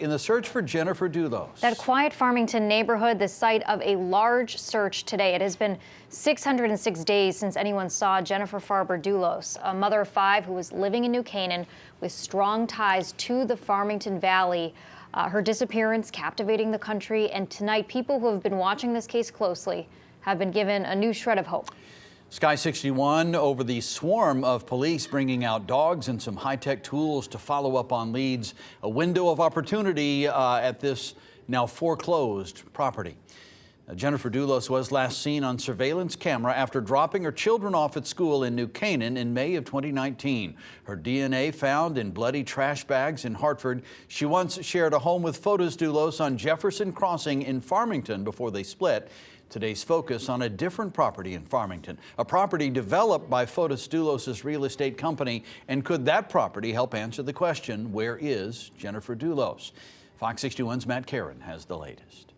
in the search for Jennifer Dulos. That quiet Farmington neighborhood, the site of a large search today. It has been 606 days since anyone saw Jennifer Farber Dulos, a mother of 5 who was living in New Canaan with strong ties to the Farmington Valley. Her disappearance captivating the country, and tonight people who have been watching this case closely have been given a new shred of hope. Sky 61 over the swarm of police bringing out dogs and some high-tech tools to follow up on leads. A window of opportunity at this now foreclosed property. Jennifer Dulos was last seen on surveillance camera after dropping her children off at school in New Canaan in May of 2019. Her DNA found in bloody trash bags in Hartford. She once shared a home with Fotis Dulos on Jefferson Crossing in Farmington before they split. Today's focus on a different property in Farmington, a property developed by Fotis Dulos' real estate company. And could that property help answer the question, where is Jennifer Dulos? Fox 61's Matt Caron has the latest.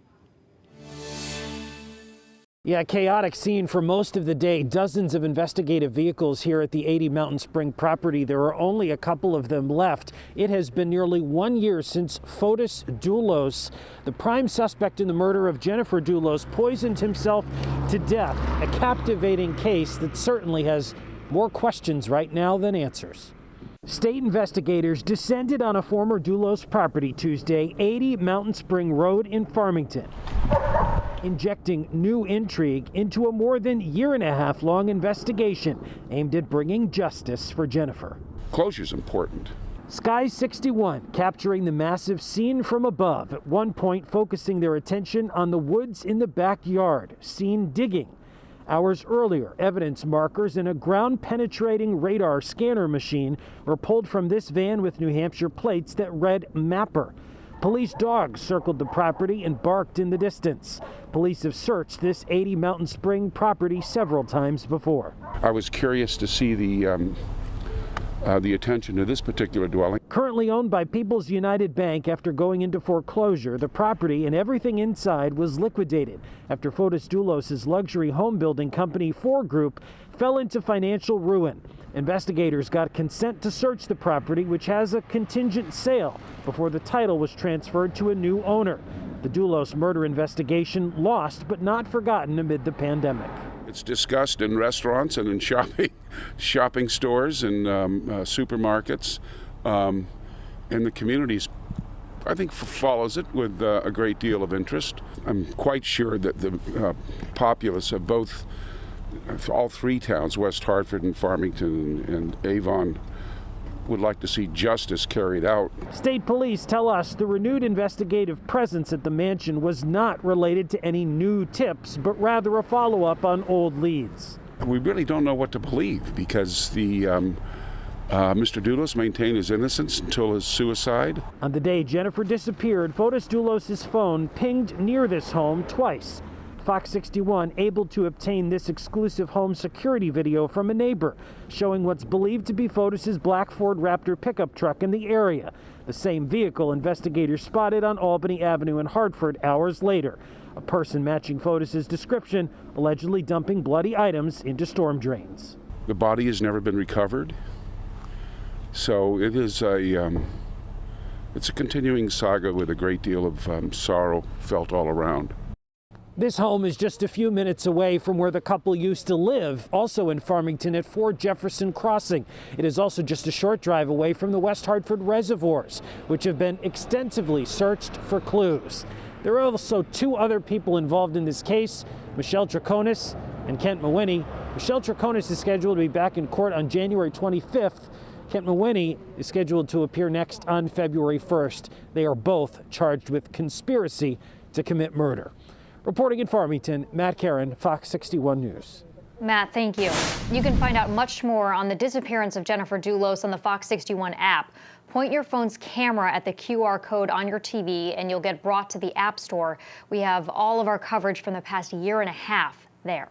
Yeah, chaotic scene for most of the day. Dozens of investigative vehicles here at the 80 Mountain Spring property. There are only a couple of them left. It has been nearly 1 year since Fotis Dulos, the prime suspect in the murder of Jennifer Dulos, poisoned himself to death. A captivating case that certainly has more questions right now than answers. State investigators descended on a former Dulos property Tuesday, 80 Mountain Spring Road in Farmington, injecting new intrigue into a more than year-and-a-half-long investigation aimed at bringing justice for Jennifer. Closure's important. Sky 61 capturing the massive scene from above, at one point focusing their attention on the woods in the backyard, seen digging. Hours earlier, evidence markers and a ground-penetrating radar scanner machine were pulled from this van with New Hampshire plates that read Mapper. Police dogs circled the property and barked in the distance. Police have searched this 80 Mountain Spring property several times before. I was curious to see the attention to this particular dwelling. Currently owned by People's United Bank after going into foreclosure, the property and everything inside was liquidated after Fotis Dulos' luxury home building company 4 Group fell into financial ruin. Investigators got consent to search the property, which has a contingent sale, before the title was transferred to a new owner. The Dulos murder investigation lost but not forgotten amid the pandemic. It's discussed in restaurants and in shopping stores and supermarkets, and the communities, I think, follows it with a great deal of interest. I'm quite sure that the populace of all 3 towns, West Hartford and Farmington and Avon, would like to see justice carried out. State police tell us the renewed investigative presence at the mansion was not related to any new tips, but rather a follow-up on old leads. We really don't know what to believe because Mr. Dulos maintained his innocence until his suicide. On the day Jennifer disappeared, Fotis Dulos' phone pinged near this home twice. Fox 61 able to obtain this exclusive home security video from a neighbor showing what's believed to be Fotis' black Ford Raptor pickup truck in the area. The same vehicle investigators spotted on Albany Avenue in Hartford hours later. A person matching Fotis' description allegedly dumping bloody items into storm drains. The body has never been recovered, so it is it's a continuing saga with a great deal of sorrow felt all around. This home is just a few minutes away from where the couple used to live, also in Farmington at 4 Jefferson Crossing. It is also just a short drive away from the West Hartford reservoirs, which have been extensively searched for clues. There are also 2 other people involved in this case, Michelle Traconis and Kent Mawhinney. Michelle Traconis is scheduled to be back in court on January 25th. Kent Mawhinney is scheduled to appear next on February 1st. They are both charged with conspiracy to commit murder. Reporting in Farmington, Matt Caron, Fox 61 News. Matt, thank you. You can find out much more on the disappearance of Jennifer Dulos on the Fox 61 app. Point your phone's camera at the QR code on your TV and you'll get brought to the App Store. We have all of our coverage from the past year and a half there.